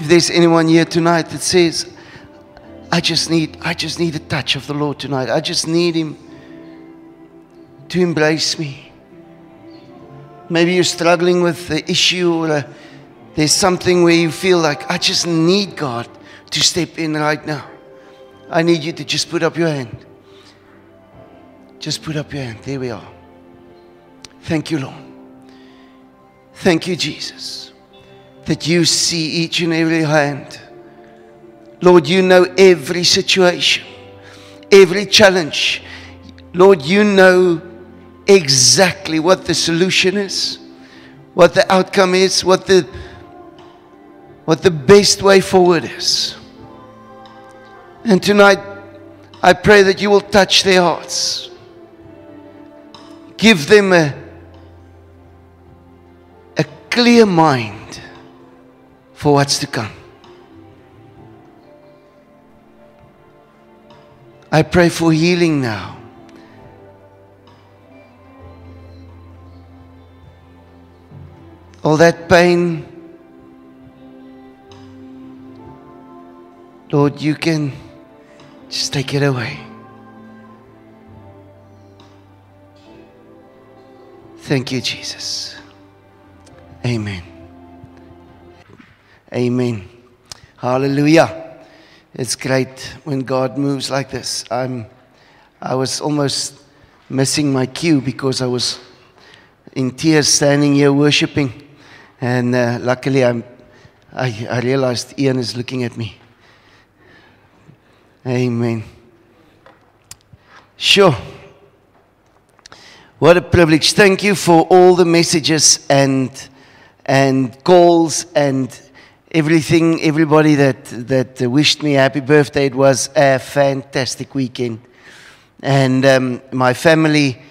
If there's anyone here tonight that says, I just need a touch of the Lord tonight. I just need Him to embrace me. Maybe you're struggling with the issue, or there's something where you feel like, I just need God to step in right now. I need you to just put up your hand. Just put up your hand. There we are. Thank you, Lord. Thank you, Jesus, that you see each and every hand. Lord, you know every situation, every challenge. Lord, you know exactly what the solution is, what the outcome is, what the best way forward is. And tonight, I pray that you will touch their hearts. Give them a clear mind for what's to come. I pray for healing now. All that pain, Lord, you can just take it away. Thank you, Jesus. Amen. Amen. Hallelujah. It's great when God moves like this. I was almost missing my cue because I was in tears standing here worshiping. And luckily I realized Ian is looking at me. Amen. Sure. What a privilege. Thank you for all the messages and calls and everything, everybody that wished me happy birthday. It was a fantastic weekend. And my family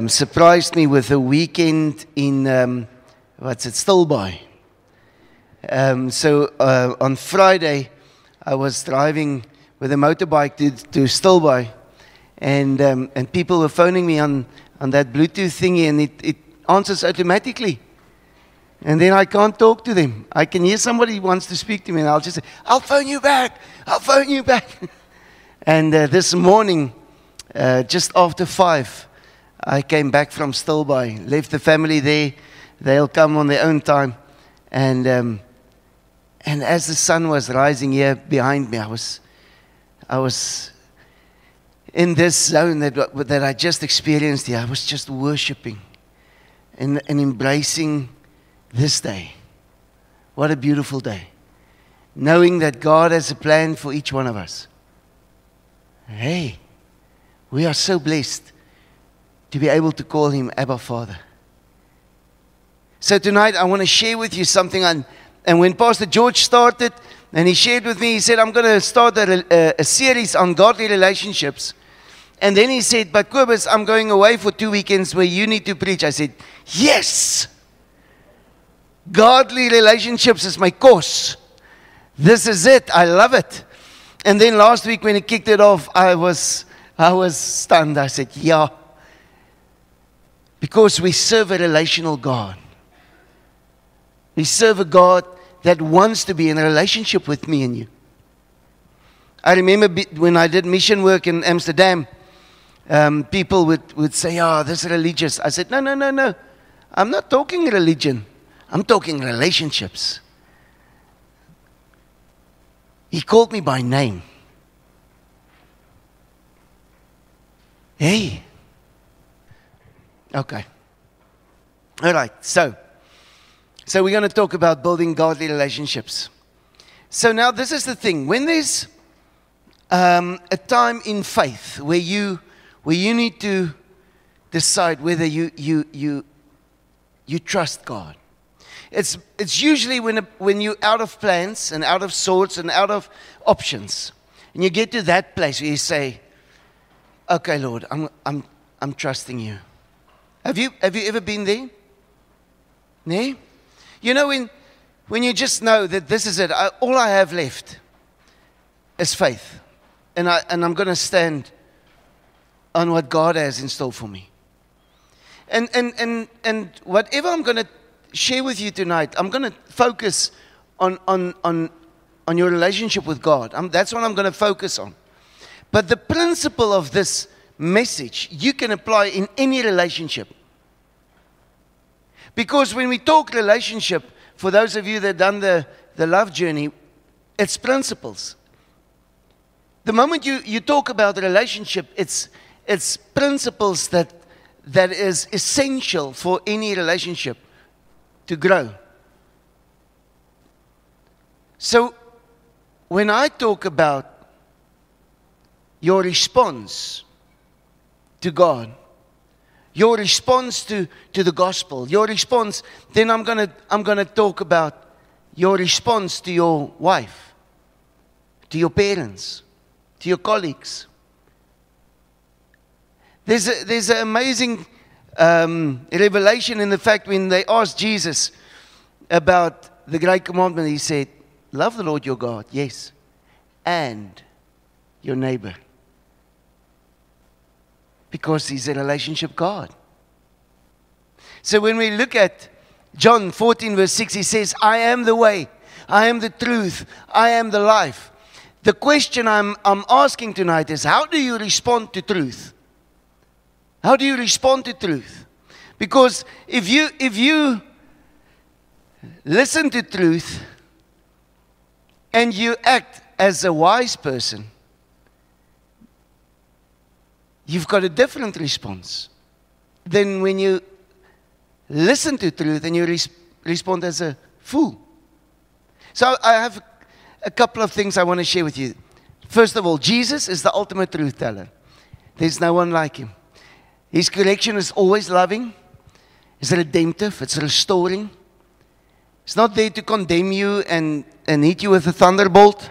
surprised me with a weekend in, Stilbaai. So on Friday, I was driving with a motorbike to Stilbaai. And people were phoning me on that Bluetooth thingy, and it answers automatically. And then I can't talk to them. I can hear somebody wants to speak to me, and I'll just say, I'll phone you back. I'll phone you back. And this morning, just after 5, I came back from Stilbaai, left the family there. They'll come on their own time. And as the sun was rising here behind me, I was in this zone that I just experienced here. I was just worshiping and embracing this day. What a beautiful day. Knowing that God has a plan for each one of us. Hey, we are so blessed to be able to call Him Abba Father. So tonight I want to share with you something. And when Pastor George started, and he shared with me, he said, I'm going to start a series on godly relationships. And then he said, but Kobus, I'm going away for 2 weekends where you need to preach. I said, yes! Godly relationships is my course. This is it. I love it. And then last week when he kicked it off, I was stunned. I said, yeah. Because we serve a relational God. We serve a God that wants to be in a relationship with me and you. I remember when I did mission work in Amsterdam, people would say, this is religious. I said, no. I'm not talking religion. I'm talking relationships. He called me by name. Hey. Okay. All right. So we're going to talk about building godly relationships. So now this is the thing. When there's a time in faith where you need to decide whether you trust God. It's usually when you're out of plans and out of sorts and out of options, and you get to that place where you say, "Okay, Lord, I'm trusting you." Have you ever been there? No? You know when you just know that this is it. All I have left is faith, and I'm going to stand on what God has in store for me. And whatever I'm going to share with you tonight, I'm going to focus on on your relationship with God. That's what I'm going to focus on. But the principle of this message, you can apply in any relationship. Because when we talk relationship, for those of you that have done the love journey, it's principles. The moment you talk about the relationship, it's principles that is essential for any relationship to grow. So, when I talk about your response to God, your response to the gospel, your response, then I'm gonna talk about your response to your wife, to your parents, to your colleagues. There's an amazing revelation in the fact when they asked Jesus about the great commandment, he said, love the Lord your God, yes, and your neighbor. Because he's a relationship God. So when we look at John 14 verse 6, he says, I am the way, I am the truth, I am the life. The question I'm asking tonight is, how do you respond to truth? How do you respond to truth? Because if you listen to truth and you act as a wise person, you've got a different response than when you listen to truth and you respond as a fool. So I have a couple of things I want to share with you. First of all, Jesus is the ultimate truth teller. There's no one like him. His correction is always loving. It's redemptive. It's restoring. It's not there to condemn you and hit you with a thunderbolt.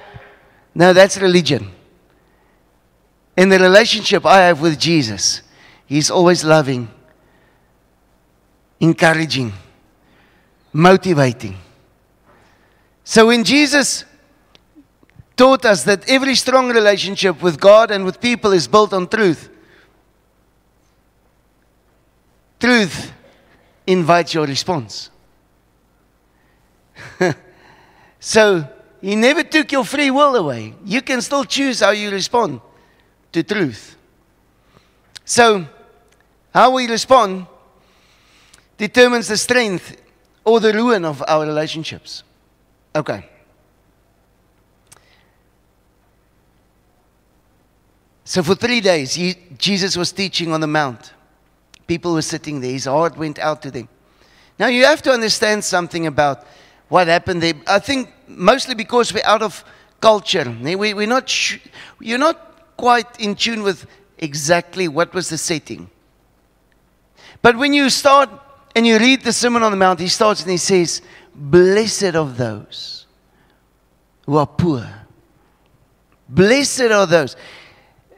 No, that's religion. In the relationship I have with Jesus, he's always loving, encouraging, motivating. So when Jesus taught us that every strong relationship with God and with people is built on truth, truth invites your response. So he never took your free will away. You can still choose how you respond to truth. So, how we respond determines the strength or the ruin of our relationships. Okay. So for 3 days, Jesus was teaching on the mount. People were sitting there. His heart went out to them. Now you have to understand something about what happened there. I think mostly because we're out of culture. We're not you're not quite in tune with exactly what was the setting. But when you start and you read the Sermon on the Mount, he starts and he says, blessed are those who are poor. Blessed are those.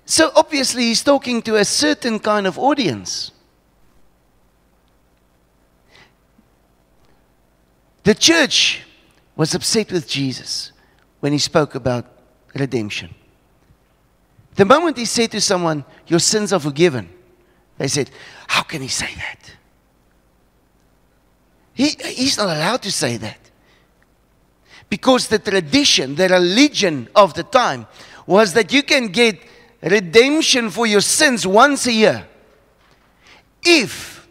So obviously he's talking to a certain kind of audience. The church was upset with Jesus when he spoke about redemption. The moment he said to someone, your sins are forgiven, they said, how can he say that? He's not allowed to say that. Because the tradition, the religion of the time was that you can get redemption for your sins once a year. If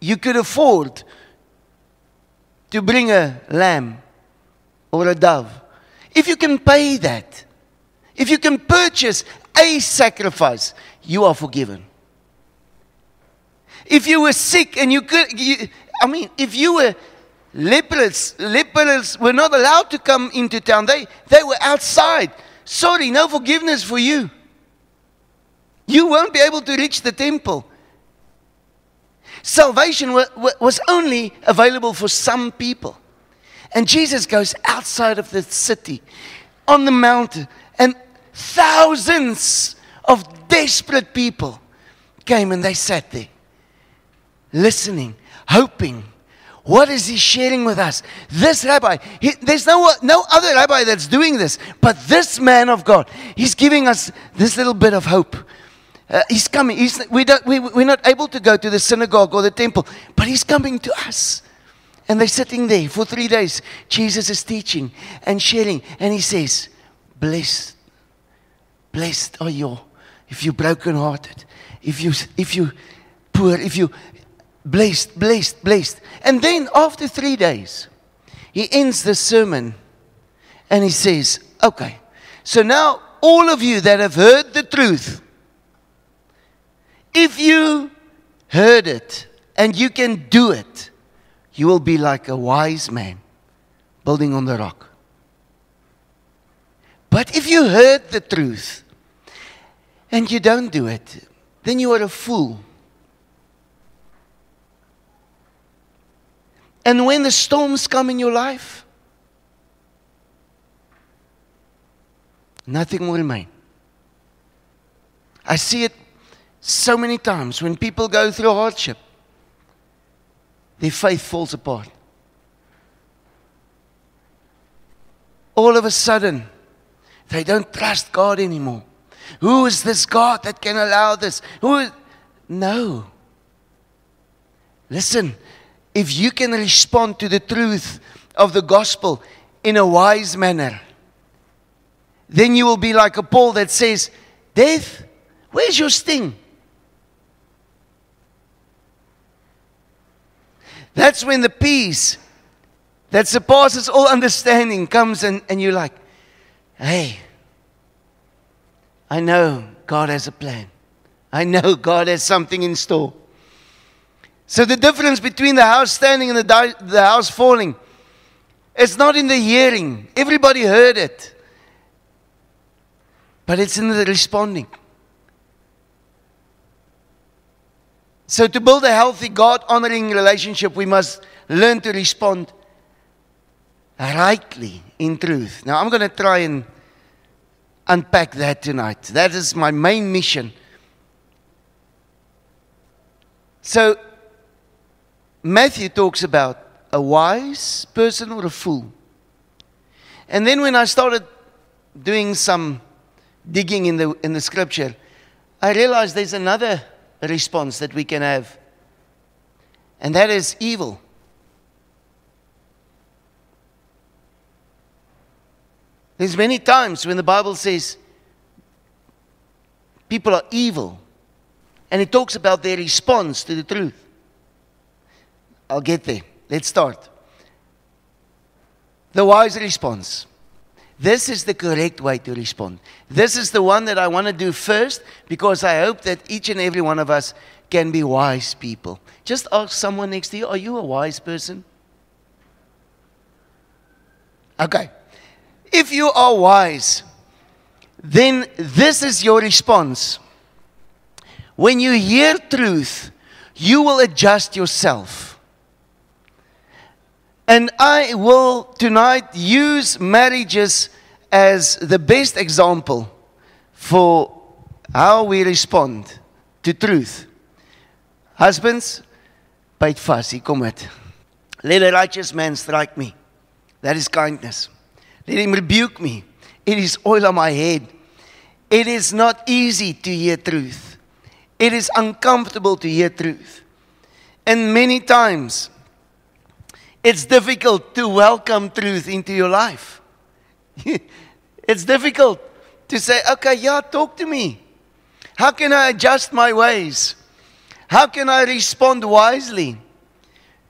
you could afford to bring a lamb or a dove, if you can pay that, if you can purchase a sacrifice, you are forgiven. If you were sick and if you were lepers were not allowed to come into town. They were outside. Sorry, no forgiveness for you. You won't be able to reach the temple. Salvation was only available for some people. And Jesus goes outside of the city, on the mountain, and thousands of desperate people came and they sat there, listening, hoping. What is he sharing with us? This rabbi, there's no other rabbi that's doing this, but this man of God, he's giving us this little bit of hope. He's coming. We're not able to go to the synagogue or the temple, but he's coming to us. And they're sitting there for 3 days. Jesus is teaching and sharing. And he says, blessed are you if you're brokenhearted, if you poor, if you blessed. And then after 3 days, he ends the sermon and he says, okay, so now all of you that have heard the truth, if you heard it and you can do it, you will be like a wise man building on the rock. But if you heard the truth and you don't do it, then you are a fool. And when the storms come in your life, nothing will remain. I see it so many times when people go through hardship. Their faith falls apart. All of a sudden, they don't trust God anymore. Who is this God that can allow this? No. Listen, if you can respond to the truth of the gospel in a wise manner, then you will be like a Paul that says, death, where's your sting? That's when the peace that surpasses all understanding comes and you're like, hey, I know God has a plan. I know God has something in store. So the difference between the house standing and the house falling, it's not in the hearing. Everybody heard it. But it's in the responding. So to build a healthy, God-honoring relationship, we must learn to respond rightly in truth. Now, I'm going to try and unpack that tonight. That is my main mission. So, Matthew talks about a wise person or a fool. And then when I started doing some digging in the scripture, I realized there's another response that we can have, and that is evil. There's many times when the Bible says people are evil, and it talks about their response to the truth. I'll get there. Let's start. The wise response. This is the correct way to respond. This is the one that I want to do first, because I hope that each and every one of us can be wise people. Just ask someone next to you, are you a wise person? Okay. If you are wise, then this is your response. When you hear truth, you will adjust yourself. And I will tonight use marriages as the best example for how we respond to truth. Husbands, byt vas, hier kom het. Let a righteous man strike me. That is kindness. Let him rebuke me. It is oil on my head. It is not easy to hear truth. It is uncomfortable to hear truth. And many times, it's difficult to welcome truth into your life. It's difficult to say, okay, yeah, talk to me. How can I adjust my ways? How can I respond wisely?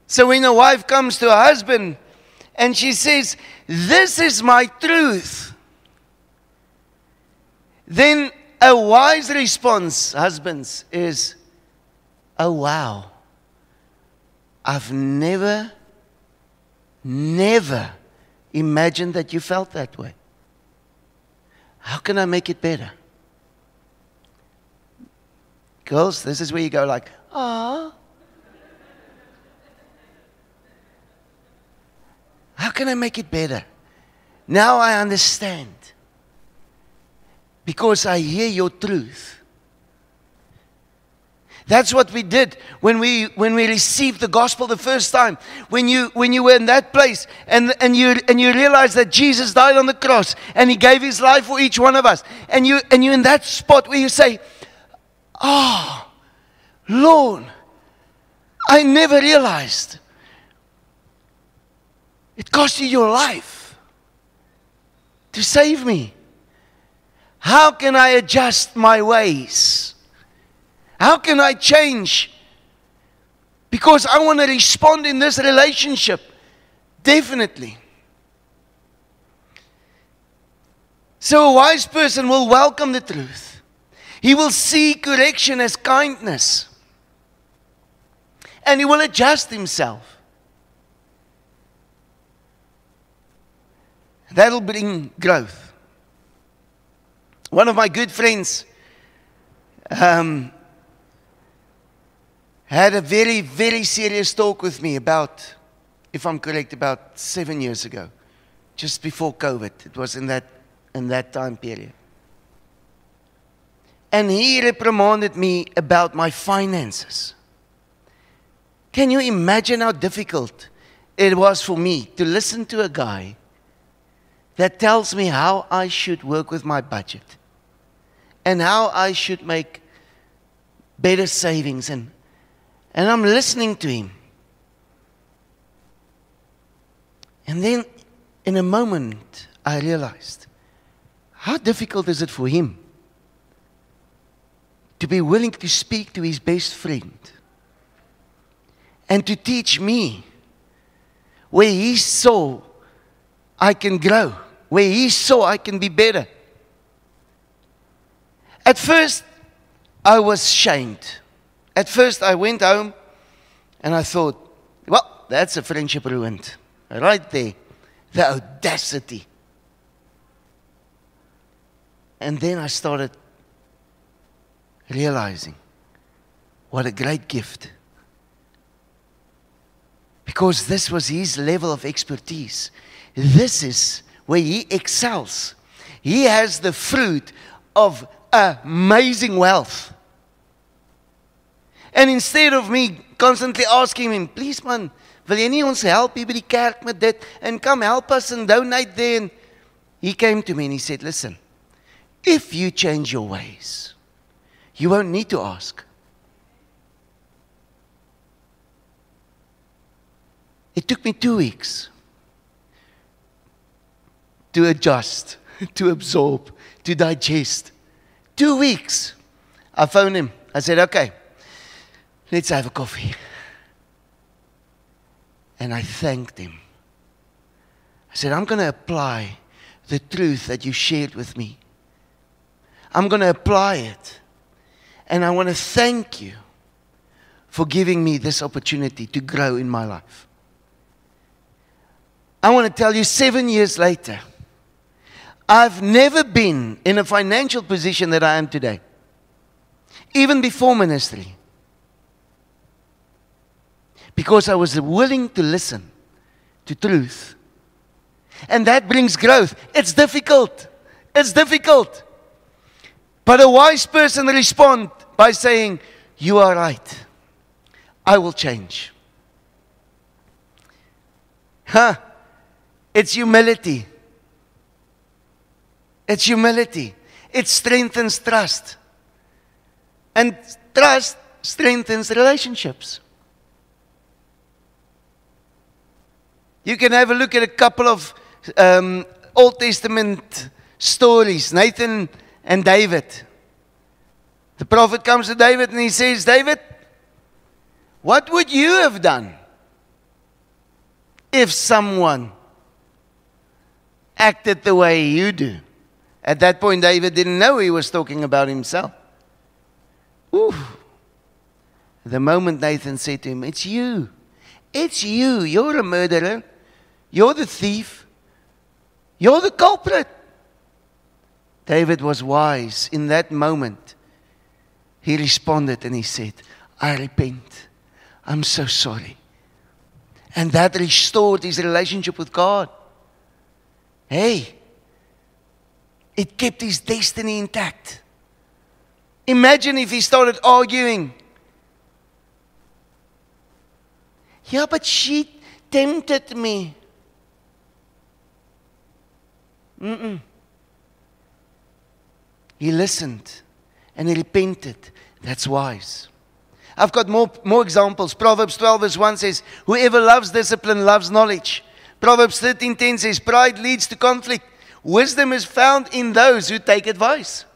So when a wife comes to a husband and she says, this is my truth, then a wise response, husbands, is, oh wow, I've never imagined that you felt that way. How can I make it better? Girls, this is where you go like, ah. How can I make it better? Now I understand. Because I hear your truth. That's what we did when we received the gospel the first time. When you were in that place and you realized that Jesus died on the cross and He gave His life for each one of us. And you're in that spot where you say, oh, Lord, I never realized It cost you your life to save me. How can I adjust my ways? How can I change? Because I want to respond in this relationship. Definitely. So a wise person will welcome the truth. He will see correction as kindness. And he will adjust himself. That'll bring growth. One of my good friends had a very, very serious talk with me about, if I'm correct, about 7 years ago. Just before COVID. It was in that time period. And he reprimanded me about my finances. Can you imagine how difficult it was for me to listen to a guy that tells me how I should work with my budget and how I should make better savings, and I'm listening to him. And then in a moment I realized, how difficult is it for him to be willing to speak to his best friend and to teach me where he saw I can grow, where he saw I can be better. At first, I was shamed. At first, I went home and I thought, well, that's a friendship ruined. Right there. The audacity. And then I started realizing what a great gift. Because this was his level of expertise. This is where he excels. He has the fruit of amazing wealth. And instead of me constantly asking him, please man, wil jy nie ons help hier by die kerk met dit, and come help us and donate there. And he came to me and he said, listen, if you change your ways, you won't need to ask. It took me 2 weeks to adjust, to absorb, to digest. 2 weeks. I phoned him. I said, okay, let's have a coffee. And I thanked him. I said, I'm going to apply the truth that you shared with me. I'm going to apply it. And I want to thank you for giving me this opportunity to grow in my life. I want to tell you, 7 years later, I've never been in a financial position that I am today. Even before ministry. Because I was willing to listen to truth. And that brings growth. It's difficult. It's difficult. But a wise person responds by saying, you are right. I will change. It's humility. It's humility. It strengthens trust. And trust strengthens relationships. You can have a look at a couple of Old Testament stories. Nathan and David. The prophet comes to David and he says, David, what would you have done if someone acted the way you do? At that point, David didn't know he was talking about himself. Ooh. The moment Nathan said to him, it's you. It's you. You're a murderer. You're the thief. You're the culprit. David was wise. In that moment, he responded and he said, I repent. I'm so sorry. And that restored his relationship with God. Hey, it kept his destiny intact. Imagine if he started arguing. Yeah, but she tempted me. He listened and he repented. That's wise. I've got more examples. Proverbs 12 verse 1 says, whoever loves discipline loves knowledge, Proverbs 13:10 says, pride leads to conflict. Wisdom is found in those who take advice.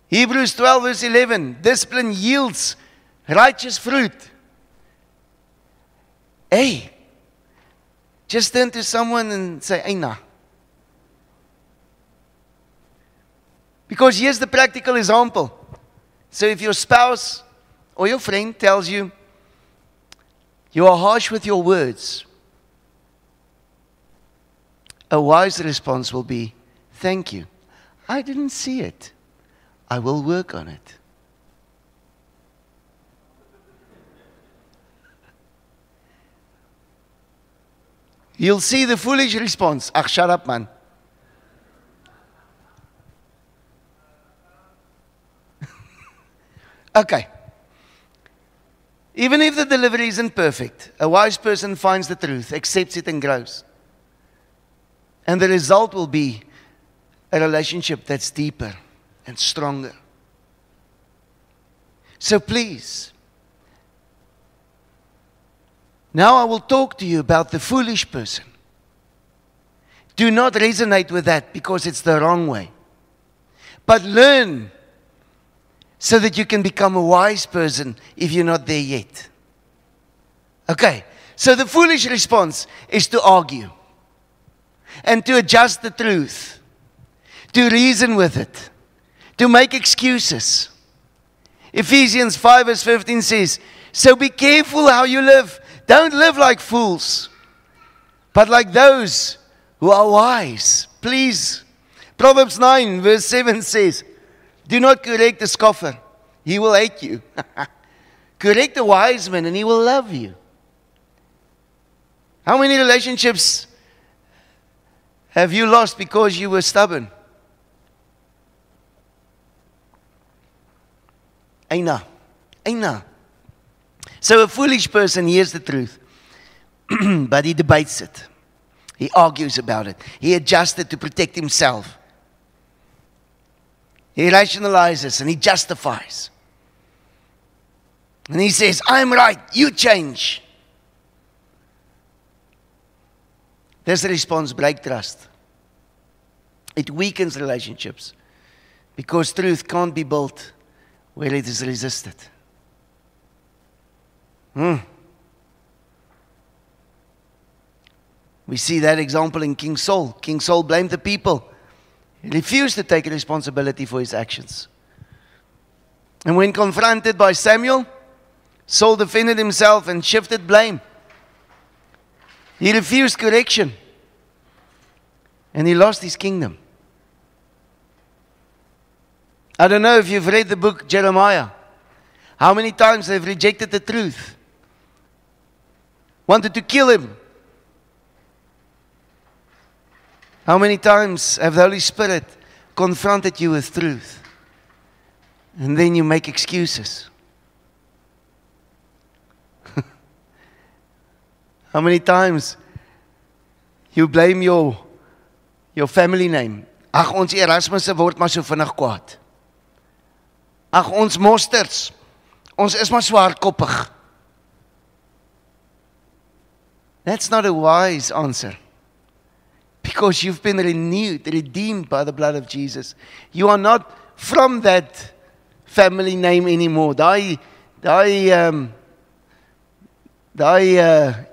Hebrews 12 verse 11, discipline yields righteous fruit. Hey, just turn to someone and say, Aina. Because here's the practical example. So if your spouse or your friend tells you, you are harsh with your words, a wise response will be, thank you. I didn't see it. I will work on it. You'll see the foolish response. Ach, shut up, man. Okay. Even if the delivery isn't perfect, a wise person finds the truth, accepts it, and grows. And the result will be a relationship that's deeper and stronger. So please, now I will talk to you about the foolish person. Do not resonate with that because it's the wrong way. But learn so that you can become a wise person if you're not there yet. Okay, so the foolish response is to argue and to adjust the truth, to reason with it, to make excuses. Ephesians 5 verse 15 says, so be careful how you live. Don't live like fools, but like those who are wise. Please. Proverbs 9 verse 7 says, do not correct a scoffer. He will hate you. Correct a wise man and he will love you. How many relationships have you lost because you were stubborn? Aina. Aina. So a foolish person hears the truth, but he debates it. He argues about it. He adjusts it to protect himself. He rationalizes and he justifies. And he says, I'm right, you change. This response breaks trust. It weakens relationships because truth can't be built where it is resisted. We see that example in King Saul. King Saul blamed the people. He refused to take responsibility for his actions. And when confronted by Samuel, Saul defended himself and shifted blame. He refused correction. And he lost his kingdom. I don't know if you've read the book Jeremiah. How many times they've rejected the truth. Wanted to kill him. How many times have the Holy Spirit confronted you with truth? And then you make excuses. How many times you blame your family name? Ag, ons Erasmus word maar so vinnig kwaad. Ag, ons monsters. Ons is maar so hardkoppig. That's not a wise answer. Because you've been renewed, redeemed by the blood of Jesus. You are not from that family name anymore. Daai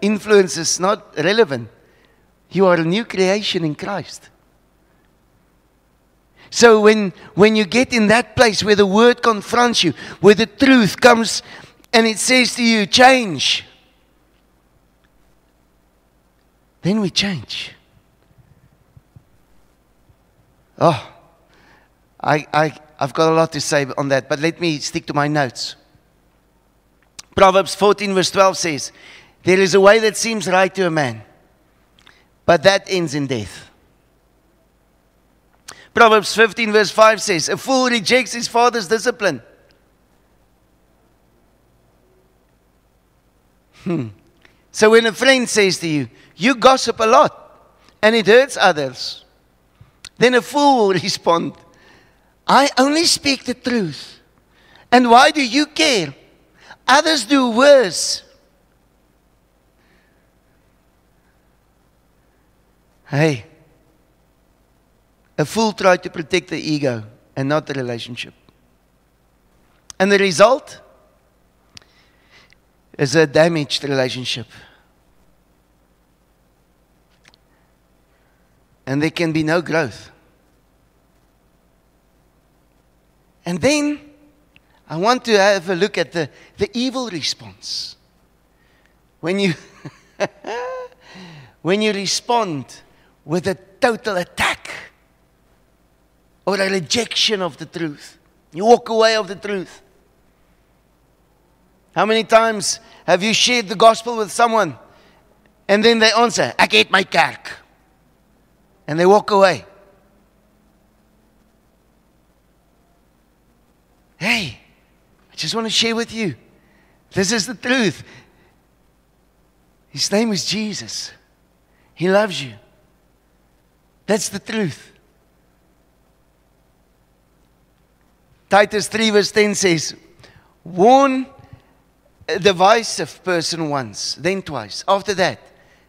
influence is not relevant. You are a new creation in Christ. So when you get in that place where the word confronts you, where the truth comes and it says to you, change, then we change. Oh, I've got a lot to say on that, but let me stick to my notes. Proverbs 14 verse 12 says, there is a way that seems right to a man, but that ends in death. Proverbs 15 verse 5 says, a fool rejects his father's discipline. So when a friend says to you, you gossip a lot, and it hurts others, then a fool will respond, I only speak the truth. And why do you care? Others do worse. Hey, a fool tried to protect the ego and not the relationship. And the result is a damaged relationship. And there can be no growth. And then I want to have a look at the evil response. When you when you respond with a total attack or a rejection of the truth, you walk away of the truth. How many times have you shared the gospel with someone and then they answer, "Ek het my kerk," and they walk away? Hey, I just want to share with you, this is the truth. His name is Jesus. He loves you. That's the truth. Titus 3 verse 10 says, warn a divisive person once, then twice. After that,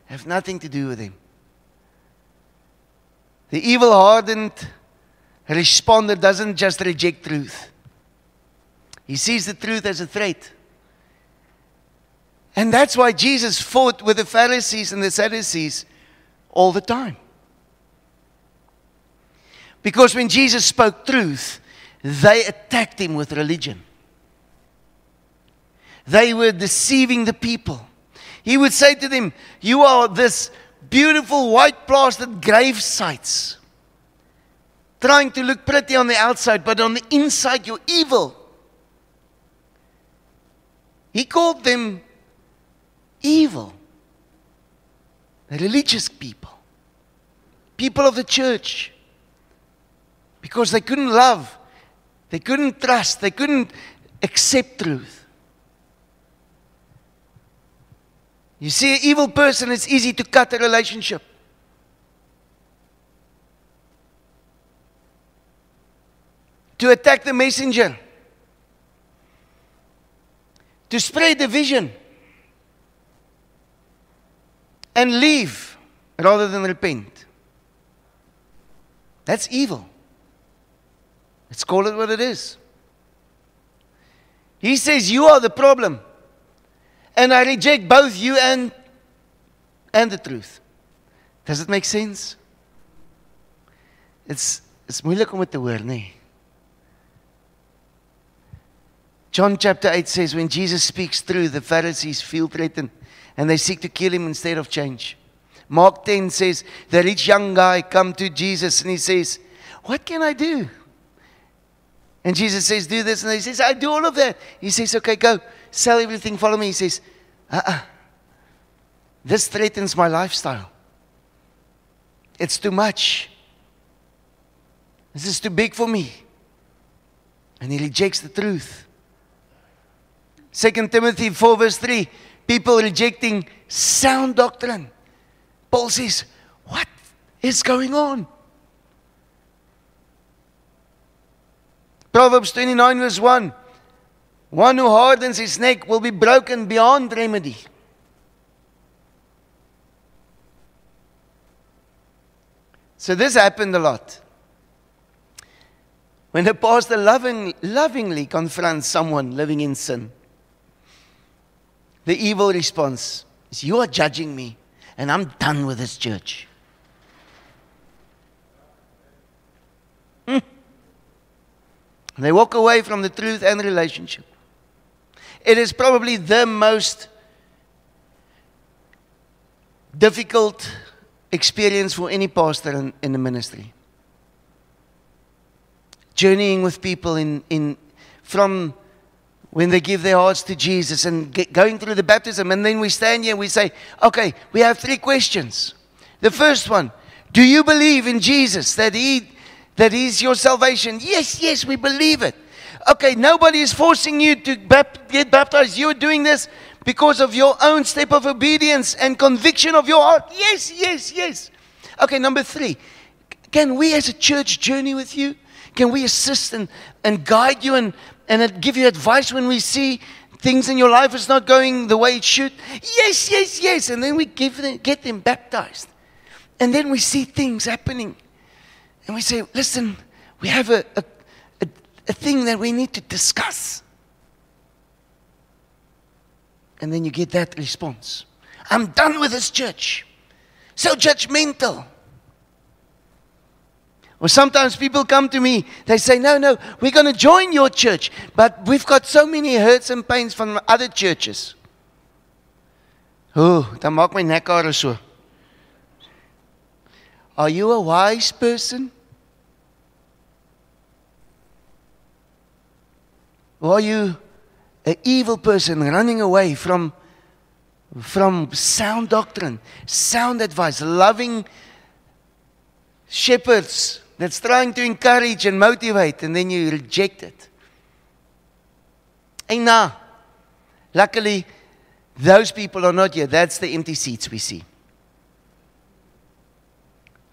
have nothing to do with him. The evil-hardened responder doesn't just reject truth. He sees the truth as a threat. And that's why Jesus fought with the Pharisees and the Sadducees all the time. Because when Jesus spoke truth, they attacked him with religion. They were deceiving the people. He would say to them, you are this beautiful white plastered grave sites, trying to look pretty on the outside, but on the inside you're evil. He called them evil. The religious people. People of the church. Because they couldn't love. They couldn't trust. They couldn't accept truth. You see, an evil person, it's easy to cut a relationship. To attack the messenger. To spread division. And leave rather than repent. That's evil. Let's call it what it is. He says, you are the problem. And I reject both you and the truth. Does it make sense? It's moeilik om dit te hoor, nee. John chapter 8 says, when Jesus speaks truth, the Pharisees feel threatened and they seek to kill him instead of change. Mark 10 says, the rich young guy come to Jesus and he says, what can I do? And Jesus says, do this. And he says, I do all of that. He says, okay, go, sell everything, follow me. He says, this threatens my lifestyle. It's too much. This is too big for me. And he rejects the truth. 2 Timothy 4 verse 3, people rejecting sound doctrine. Paul says, what is going on? Proverbs 29 verse 1, one who hardens his neck will be broken beyond remedy. So this happened a lot. When a pastor lovingly confronts someone living in sin, the evil response is, you are judging me and I'm done with this church. They walk away from the truth and relationship. It is probably the most difficult experience for any pastor in the ministry. Journeying with people from when they give their hearts to Jesus and going through the baptism, and then we stand here and we say, okay, we have 3 questions. The first one, do you believe in Jesus, that He's your salvation? Yes, yes, we believe it. Okay, nobody is forcing you to get baptized. You're doing this because of your own step of obedience and conviction of your heart. Yes, yes, yes. Okay, number 3, can we as a church journey with you? Can we assist and guide you and give you advice when we see things in your life is not going the way it should? Yes, yes, yes. And then we get them baptized. And then we see things happening. And we say, listen, we have a thing that we need to discuss. And then you get that response. I'm done with this church. So judgmental. Or sometimes people come to me, they say, no, we're going to join your church, but we've got so many hurts and pains from other churches. Oh, dan maak my nekhare so. Are you a wise person? Or are you an evil person running away from sound doctrine, sound advice, loving shepherds that's trying to encourage and motivate, and then you reject it? And now, luckily, those people are not here. That's the empty seats we see.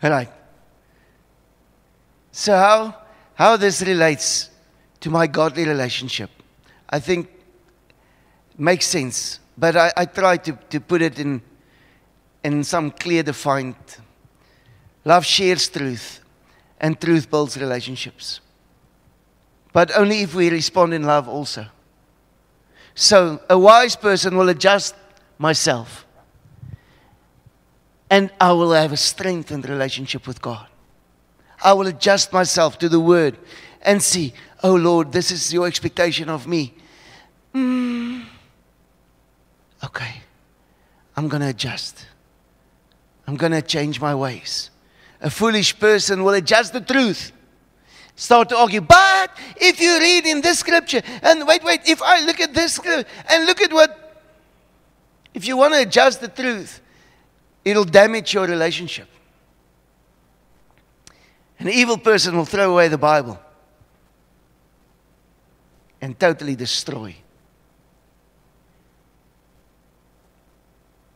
All right. So how this relates to my godly relationship, I think makes sense. But I try to put it in some clear defined. Love shares truth, and truth builds relationships. But only if we respond in love also. So a wise person will adjust myself, and I will have a strengthened relationship with God. I will adjust myself to the Word and see, oh Lord, this is your expectation of me. Okay, I'm going to adjust. I'm going to change my ways. A foolish person will adjust the truth. Start to argue, but if you read in this scripture, and wait, if I look at this scripture, and look at what, if you want to adjust the truth, it'll damage your relationship. An evil person will throw away the Bible and totally destroy.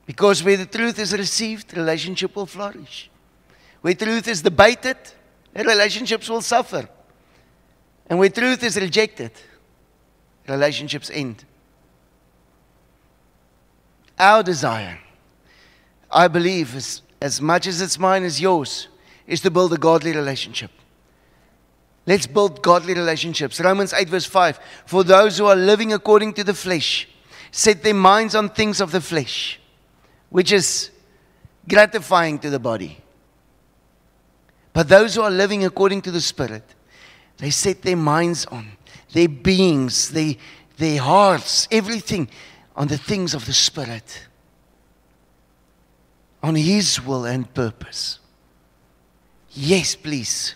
Because where the truth is received, relationship will flourish. Where truth is debated, relationships will suffer. And where truth is rejected, relationships end. Our desire, I believe, as much as it's mine as yours, is to build a godly relationship. Let's build godly relationships. Romans 8 verse 5. For those who are living according to the flesh, set their minds on things of the flesh, which is gratifying to the body. But those who are living according to the Spirit, they set their minds on, their beings, their hearts, everything on the things of the Spirit, on His will and purpose. Yes, please.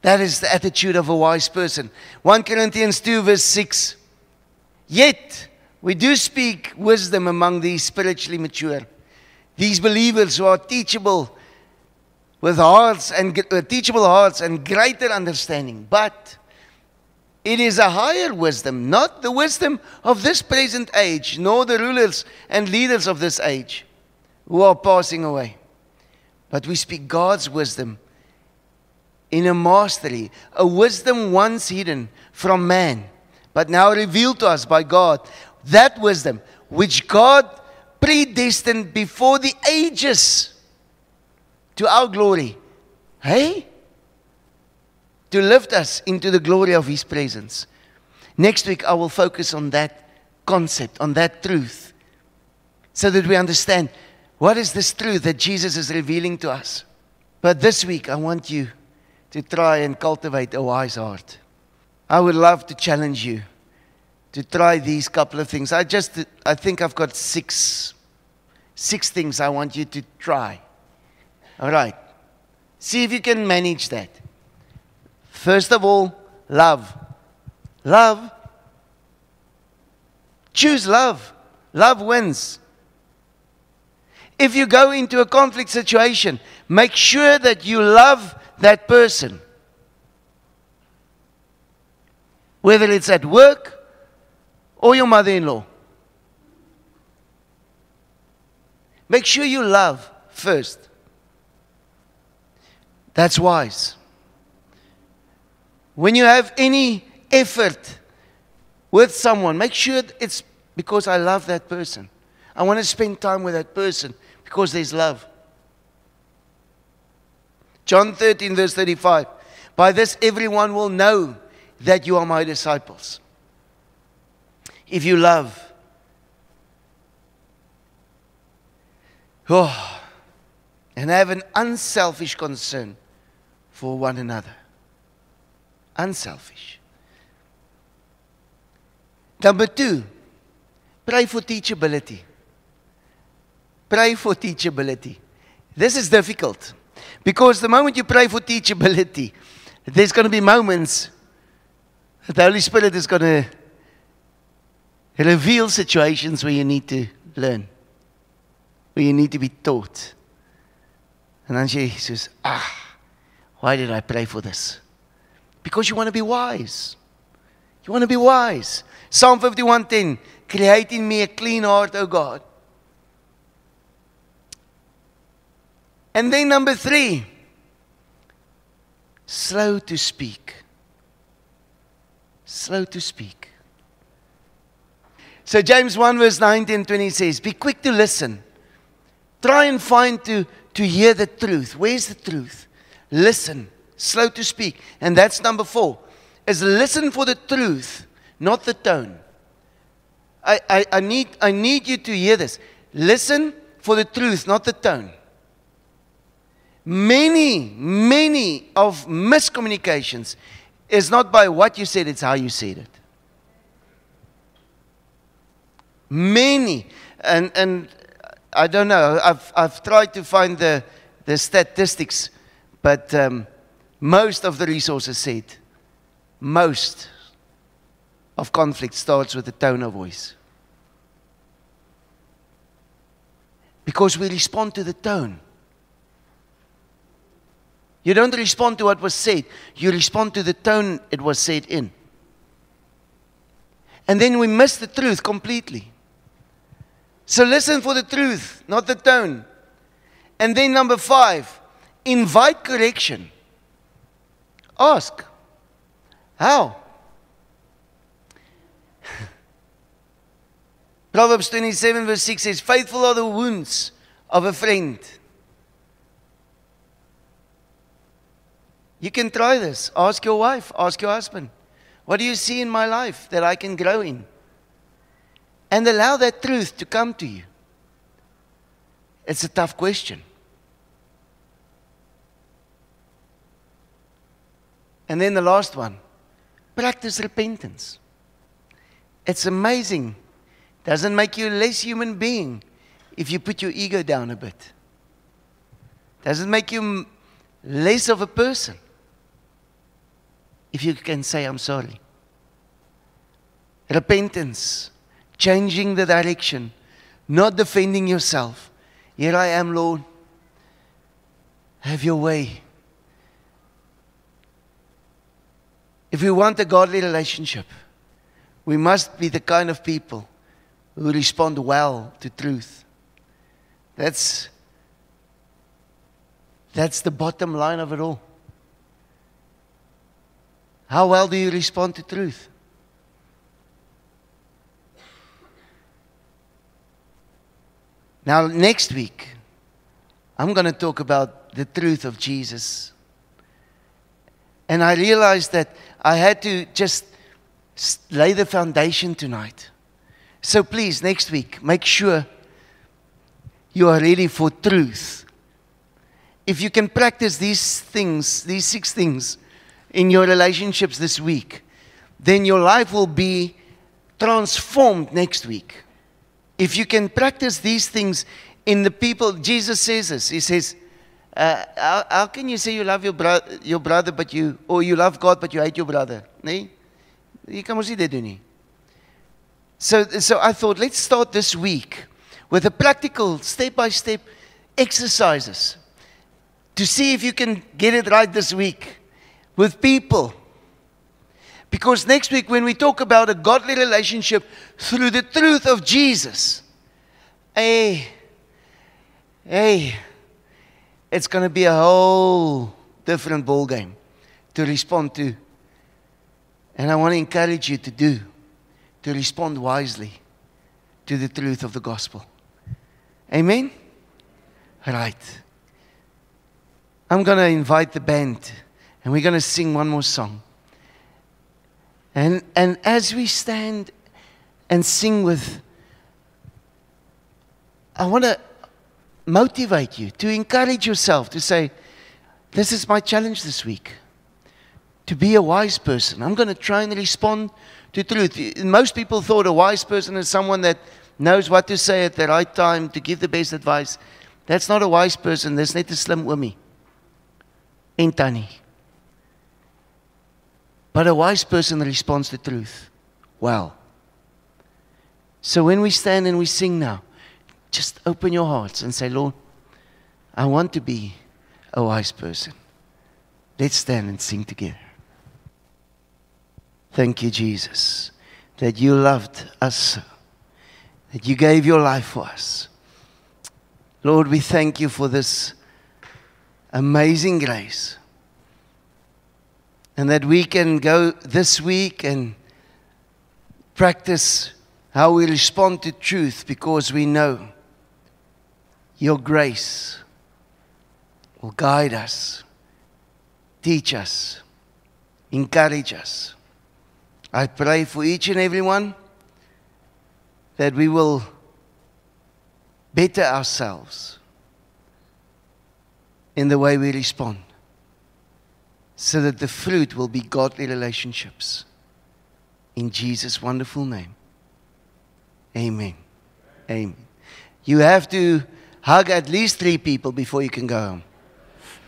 That is the attitude of a wise person. 1 Corinthians 2 verse 6. Yet, we do speak wisdom among these spiritually mature, these believers who are teachable with teachable hearts and greater understanding. But it is a higher wisdom, not the wisdom of this present age, nor the rulers and leaders of this age who are passing away. But we speak God's wisdom in a mastery, a wisdom once hidden from man, but now revealed to us by God. That wisdom which God predestined before the ages to our glory. Hey? To lift us into the glory of His presence. Next week I will focus on that concept, on that truth, so that we understand what is this truth that Jesus is revealing to us. But this week I want you to try and cultivate a wise heart. I would love to challenge you to try these couple of things. I think I've got six things I want you to try. All right. See if you can manage that. First of all, love. Love. Choose love. Love wins. If you go into a conflict situation, make sure that you love that person. Whether it's at work or your mother-in-law. Make sure you love first. That's wise. When you have any effort with someone, make sure it's because I love that person. I want to spend time with that person because there's love. John 13, verse 35. By this everyone will know that you are my disciples, if you love. And have an unselfish concern for one another. Unselfish. Number 2, pray for teachability. Pray for teachability. This is difficult, because the moment you pray for teachability, there's going to be moments that the Holy Spirit is going to reveal situations where you need to learn, where you need to be taught. And then she says, why did I pray for this? Because you want to be wise. You want to be wise. Psalm 51:10, create in me a clean heart, O God. And then number 3, slow to speak. Slow to speak. So James 1 verse 19 and 20 says, be quick to listen. Try and find to hear the truth. Where's the truth? Listen. Slow to speak. And that's number 4. Is listen for the truth, not the tone. I need you to hear this. Listen for the truth, not the tone. Many of miscommunications is not by what you said, it's how you said it. Many. And I don't know, I've tried to find the statistics, but most of the resources said most of conflict starts with the tone of voice. Because we respond to the tone. You don't respond to what was said. You respond to the tone it was said in. And then we miss the truth completely. So listen for the truth, not the tone. And then number 5, invite correction. Ask. How? Proverbs 27 verse 6 says, faithful are the wounds of a friend. You can try this. Ask your wife, ask your husband, what do you see in my life that I can grow in? And allow that truth to come to you. It's a tough question. And then the last one, practice repentance. It's amazing. Doesn't make you a less human being if you put your ego down a bit. Doesn't make you less of a person if you can say, I'm sorry. Repentance, changing the direction, not defending yourself. Here I am, Lord. Have your way. If we want a godly relationship, we must be the kind of people who respond well to truth. That's the bottom line of it all. How well do you respond to truth? Now, next week, I'm going to talk about the truth of Jesus. And I realized that I had to just lay the foundation tonight. So please, next week, make sure you are ready for truth. If you can practice these things, these 6 things, in your relationships this week, then your life will be transformed next week. If you can practice these things in the people, Jesus says this. He says, how can you say you love your brother, but you love God, but you hate your brother? Nee? You kan mos nie dit doen nie. So I thought, let's start this week with a practical, step-by-step exercises to see if you can get it right this week with people. Because next week, when we talk about a godly relationship through the truth of Jesus, it's going to be a whole different ball game to respond to. And I want to encourage you to respond wisely to the truth of the gospel. Amen? Right. I'm going to invite the band, and we're going to sing one more song. And as we stand and sing with, I want to motivate you, to encourage yourself, to say, this is my challenge this week, to be a wise person. I'm going to try and respond to truth. Most people thought a wise person is someone that knows what to say at the right time to give the best advice. That's not a wise person. That's net 'n slim oomie. En tannie. But a wise person responds to truth well. So when we stand and we sing now, just open your hearts and say, Lord, I want to be a wise person. Let's stand and sing together. Thank you, Jesus, that you loved us so, that you gave your life for us. Lord, we thank you for this amazing grace, and that we can go this week and practice how we respond to truth, because we know your grace will guide us, teach us, encourage us. I pray for each and every one that we will better ourselves in the way we respond, so that the fruit will be godly relationships. In Jesus' wonderful name. Amen. Amen. You have to hug at least 3 people before you can go home.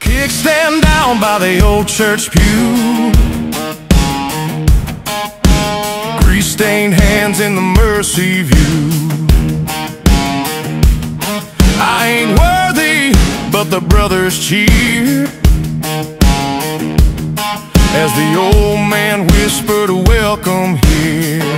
Kickstand down by the old church pew, grease-stained hands in the mercy view. I ain't worthy, but the brothers cheer as the old man whispered, welcome here.